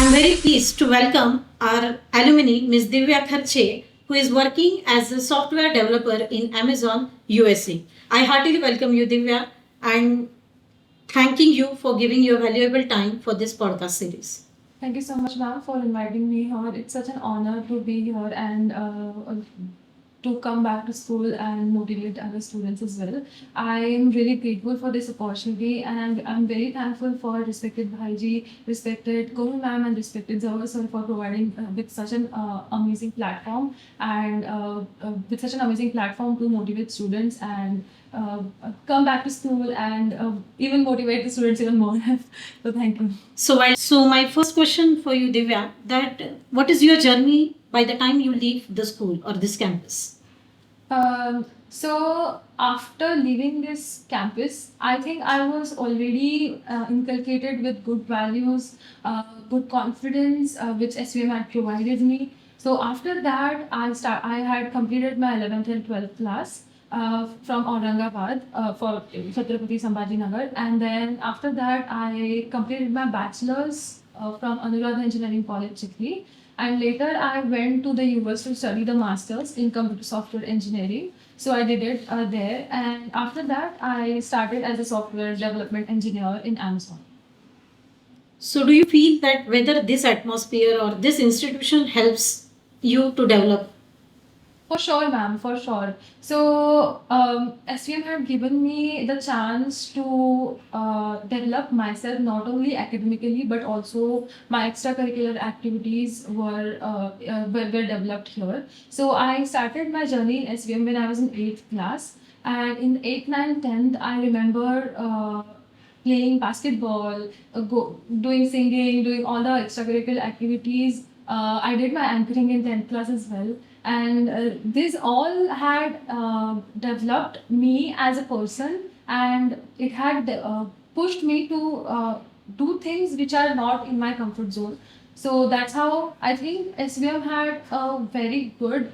I'm very pleased to welcome our alumni, Ms. Divya Kharche, who is working as a software developer in Amazon USA. I heartily welcome you, Divya, and thanking you for giving your valuable time for this podcast series. Thank you so much, ma'am, for inviting me here. It's such an honor to be here and to come back to school and motivate other students as well. I am really grateful for this opportunity and I'm very thankful for respected Bhaiji, respected Komal ma'am and respected Zawar sir for providing with such an amazing platform and with such an amazing platform to motivate students and come back to school and even motivate the students even more. So thank you. So my first question for you, Divya, that what is your journey by the time you leave the school or this campus? So after leaving this campus, I think I was already inculcated with good values, good confidence, which SVM had provided me. So after that, I had completed my 11th and 12th class from Aurangabad for Chhatrapati Sambhaji Nagar, and then after that, I completed my bachelor's from Anuradha Engineering College, Chikri. And later I went to the US to study the masters in computer software engineering. So I did it there. And after that, I started as a software development engineer in Amazon. So, do you feel that whether this atmosphere or this institution helps you to develop? For sure, ma'am, for sure. So, SVM had given me the chance to develop myself not only academically but also my extracurricular activities were developed here. So, I started my journey in SVM when I was in 8th class. And in 8th, 9th, 10th, I remember playing basketball, doing singing, doing all the extracurricular activities. I did my anchoring in 10th class as well. And this all had developed me as a person and it had pushed me to do things which are not in my comfort zone. So that's how I think SVM had a very good,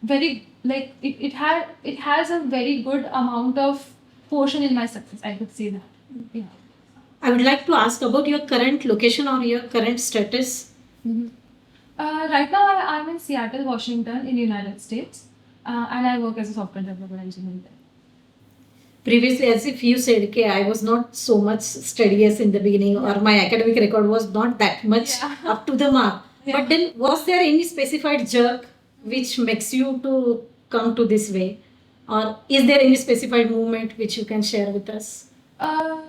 very like it has a very good amount of portion in my success. I could say that. Yeah. I would like to ask about your current location or your current status. Mhm. Right now, I'm in Seattle, Washington, in the United States, and I work as a software developer engineer there. Previously, as if you said, okay, I was not so much studious in the beginning, or my academic record was not that much up to the mark. Yeah. But then, was there any specified jerk which makes you to come to this way, or is there any specified movement which you can share with us? Uh,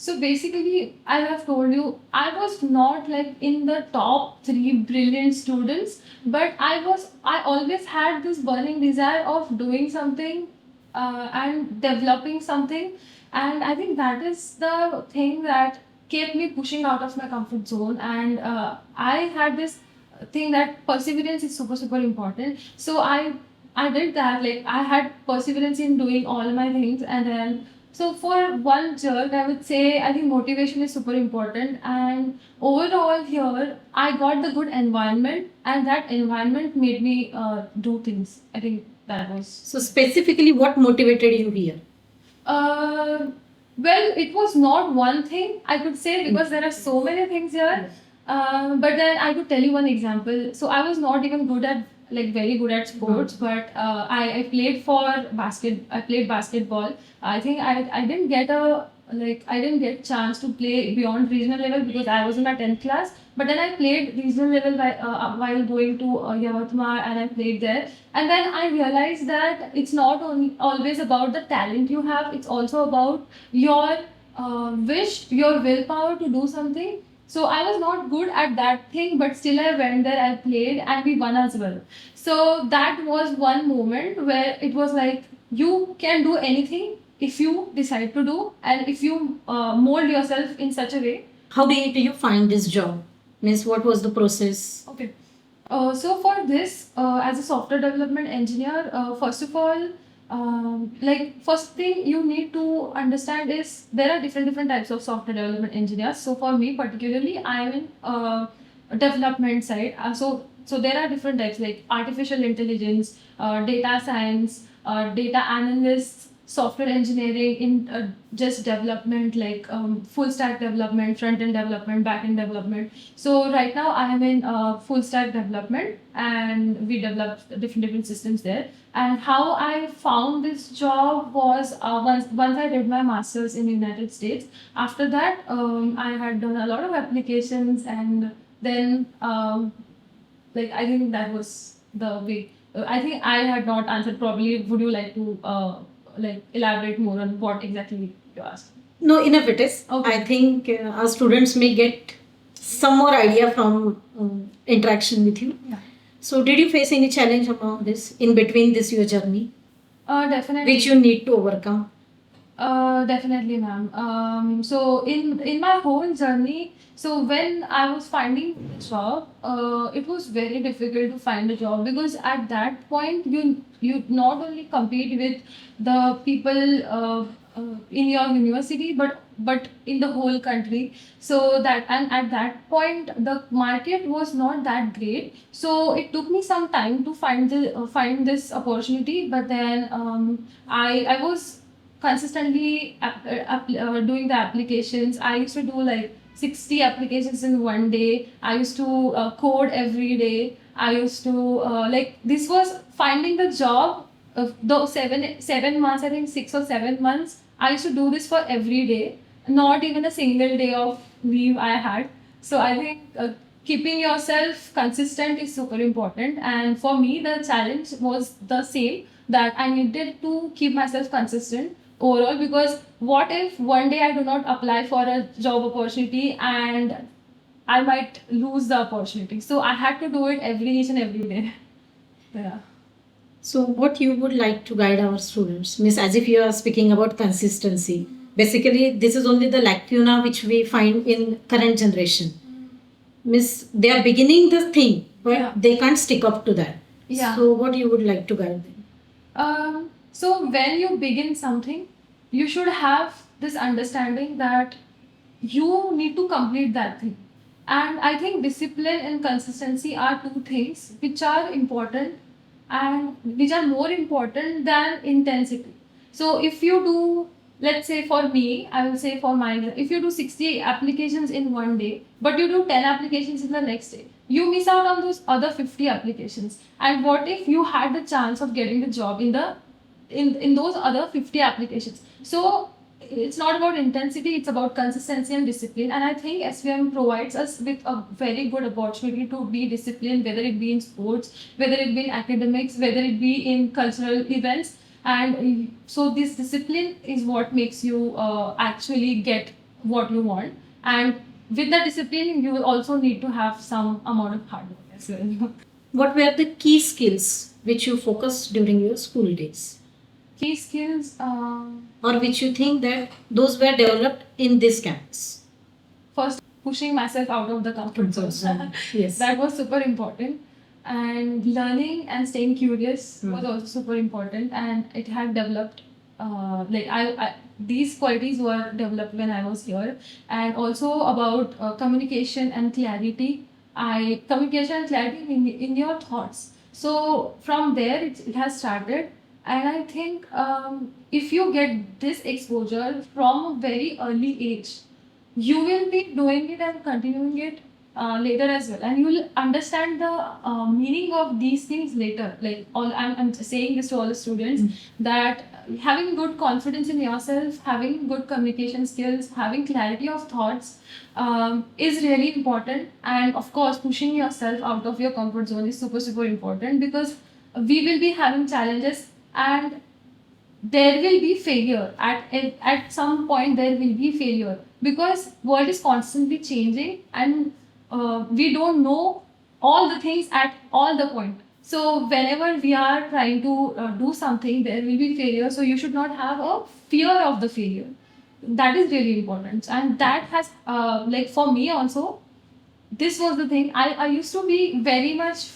so basically, I have told you, I was not like in the top three brilliant students, but I always had this burning desire of doing something and developing something. And I think that is the thing that kept me pushing out of my comfort zone. And I had this thing that perseverance is super, super important. So I did that. Like I had perseverance in doing all my things, and then so for one jerk, I would say I think motivation is super important. And overall here, I got the good environment, and that environment made me do things. I think that was. So, specifically, what motivated you here? Uh, well, it was not one thing I could say because there are so many things here. But then I could tell you one example. So I was not even good at like very good at sports, but I played for basket. I played basketball. I think I didn't get a like I didn't get chance to play beyond regional level because I was in my 10th class. But then I played regional level while going to Yavatma and I played there. And then I realized that it's not only always about the talent you have, it's also about your wish, your willpower to do something. So I was not good at that thing, but still I went there, I played, and we won as well. So that was one moment where it was like you can do anything if you decide to do, and if you mold yourself in such a way. How did you find this job? Means, what was the process? Okay. So for this, as a software development engineer, first of all, like first thing you need to understand is there are different types of software development engineers. So for me particularly, I am in development side. So there are different types like artificial intelligence, data science, data analysts, software engineering in just development, like full stack development, front end development, back end development. So right now I am in full stack development, and we develop different systems there. And how I found this job was once I did my masters in United States. After that, I had done a lot of applications, and then like I think that was the way. I think I had not answered properly. Would you like to like elaborate more on what exactly you asked? No, enough it is. Okay. I think our students may get some more idea from interaction with you. Yeah. So, did you face any challenge among this in between this your journey, Definitely. which you need to overcome? Definitely, ma'am. So in my whole journey, so when I was finding a job, it was very difficult to find a job, because at that point you not only compete with the people in your university, but in the whole country. So that, and at that point the market was not that great. So it took me some time to find this opportunity. But then I was consistently doing the applications. I used to do like 60 applications in one day. I used to code every day. I used to like, this was finding the job of those 7 months, I think 6 or 7 months. I used to do this for every day. Not even a single day of leave I had. So I think keeping yourself consistent is super important. And for me, the challenge was the same, that I needed to keep myself consistent overall, because what if one day I do not apply for a job opportunity and I might lose the opportunity? So I had to do it each and every day. Yeah. So, what you would like to guide our students, Miss, as if you are speaking about consistency. Basically, this is only the lacuna which we find in current generation. Miss, they are beginning the thing, but Yeah. they can't stick up to that. Yeah. So, what you would like to guide them? So when you begin something, you should have this understanding that you need to complete that thing. And I think discipline and consistency are two things which are important, and which are more important than intensity. So if you do, let's say for me, I will say for mine, if you do 60 applications in one day, but you do 10 applications in the next day, you miss out on those other 50 applications. And what if you had the chance of getting the job in those other 50 applications? So it's not about intensity, it's about consistency and discipline. And I think SVM provides us with a very good opportunity to be disciplined, whether it be in sports, whether it be in academics, whether it be in cultural events. And so this discipline is what makes you actually get what you want. And with the discipline, you will also need to have some amount of hard work as well. What were the key skills which you focused during your school days, Key skills. or which you think that those were developed in this campus? First, pushing myself out of the comfort zone. Yes. That was super important. And learning and staying curious was also super important. And it had developed, these qualities were developed when I was here. And also about communication and clarity. Communication and clarity in your thoughts. So from there, it has started. And I think if you get this exposure from a very early age, you will be doing it and continuing it later as well, and you will understand the meaning of these things later. Like, I'm saying this to all the students, that having good confidence in yourself, having good communication skills, having clarity of thoughts is really important. And of course, pushing yourself out of your comfort zone is super important, because we will be having challenges, and there will be failure at some point. There will be failure, because world is constantly changing, and we don't know all the things at all the point. So whenever we are trying to do something, there will be failure. So you should not have a fear of the failure. That is really important. And that has like, for me also, this was the thing. I used to be very much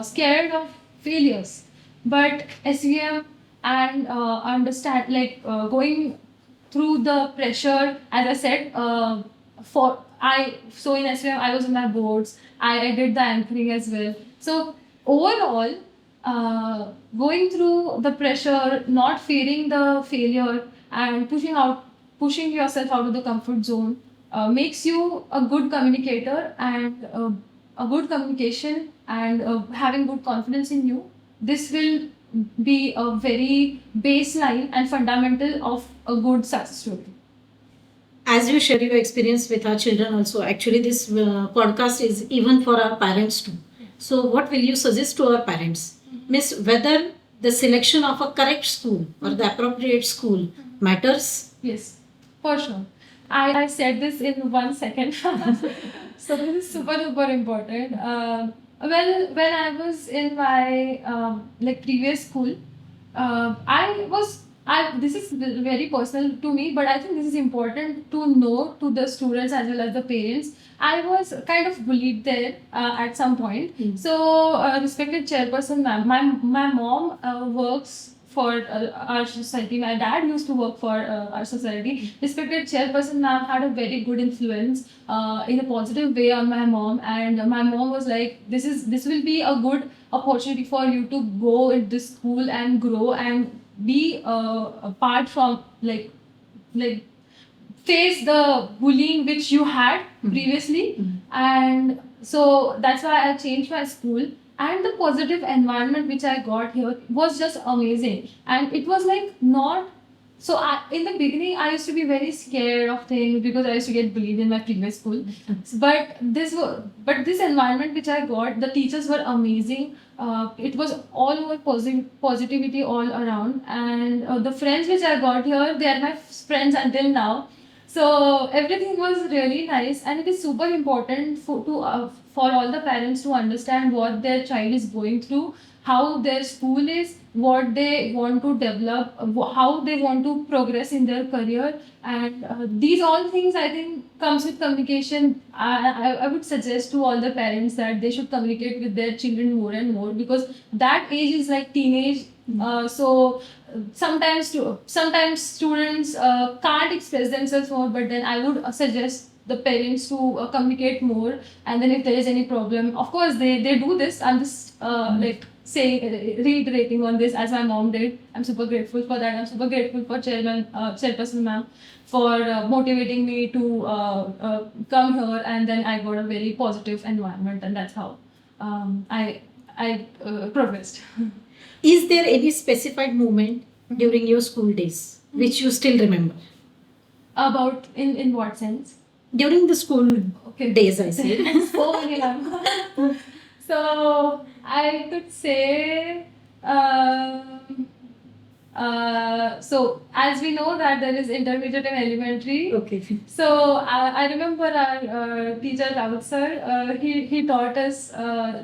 scared of failures, but SVM and understand, like, going through the pressure, as I said, so in SVM I was in my boards. I did the anchoring as well. So overall, going through the pressure, not fearing the failure, and pushing yourself out of the comfort zone makes you a good communicator, and a good communication, and having good confidence in you. This will be a very baseline and fundamental of a good success story. As you share your experience with our children also, actually this podcast is even for our parents too. So what will you suggest to our parents? Miss, whether the selection of a correct school or the appropriate school matters? Yes, for sure. I said this in 1 second. So this is super super important. Well, when I was in my like previous school, I was I this is very personal to me, but I think this is important to know to the students as well as the parents. I was kind of bullied there at some point. So, respected chairperson, ma'am, my mom works for our society. My dad used to work for our society. Respected chairperson, ma'am, had a very good influence in a positive way on my mom, and my mom was like, this will be a good opportunity for you to go in this school and grow and be apart from like face the bullying which you had previously. And so that's why I changed my school, and the positive environment which I got here was just amazing. And it was like not so in the beginning I used to be very scared of things because I used to get bullied in my previous school. But this environment which I got, the teachers were amazing. It was all over positivity all around, and the friends which I got here, they are my friends until now. So everything was really nice, and it is super important for all the parents to understand what their child is going through, how their school is, what they want to develop, how they want to progress in their career, and these all things I think comes with communication. I would suggest to all the parents that they should communicate with their children more and more, because that age is like teenage. So sometimes students can't express themselves more, but then I would suggest the parents to communicate more. And then if there is any problem, of course they do this. I'm just like saying, reiterating on this as my mom did. I'm super grateful for that. I'm super grateful for chairperson ma'am for motivating me to come here, and then I got a very positive environment, and that's how I progressed. Is there any specified moment during your school days which you still remember? About in what sense? During the school Okay. days, I say. So many ma'am. So I could say, so as we know that there is intermediate and elementary. Okay. So I remember our teacher Rahul sir. He taught us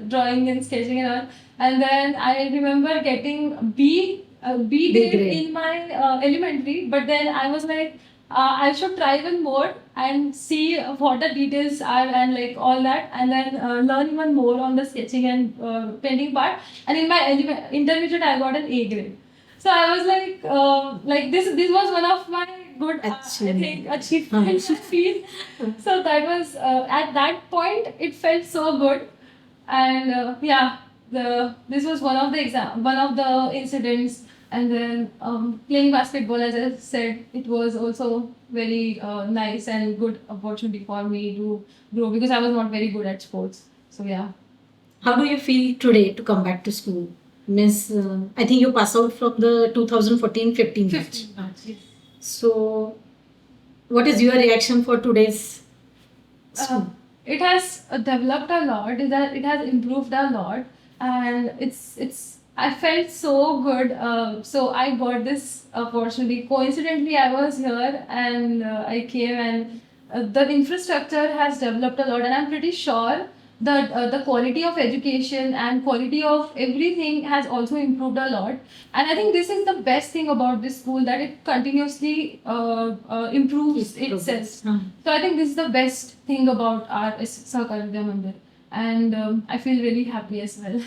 drawing and sketching and all. And then I remember getting B B grade grade. in my elementary. But then I was like, I should try even more and see what the details are and like all that, and then learn even more on the sketching and painting part. And in my intermediate, I got an A grade. So I was like this was one of my good I think achievements I feel. So that was at that point it felt so good. And yeah, this was one of the incidents. And then playing basketball, as I said, it was also very nice and good opportunity for me to grow, because I was not very good at sports. So yeah. How do you feel today to come back to school? Miss, I think you passed out from the 2014-15 batch. 15 marks, yes. So, what is your reaction for today's school? It has developed a lot. It has improved a lot, and it's. I felt so good. So I got this opportunity. Coincidentally, I was here and I came, and the infrastructure has developed a lot, and I'm pretty sure that the quality of education and quality of everything has also improved a lot. And I think this is the best thing about this school, that it continuously improves itself. So I think this is the best thing about our Sahakar Vidya Mandir, and I feel really happy as well.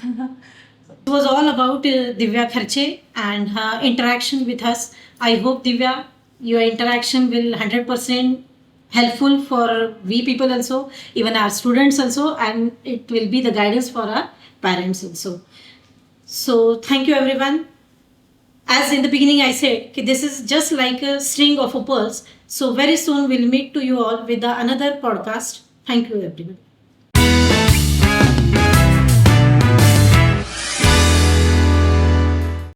It was all about Divya Kharche and her interaction with us. I hope, Divya, your interaction will 100% helpful for we people also, even our students also, and it will be the guidance for our parents also. So thank you everyone. As in the beginning I said, this is just like a string of a pearls. So very soon we'll meet to you all with the another podcast. Thank you everyone.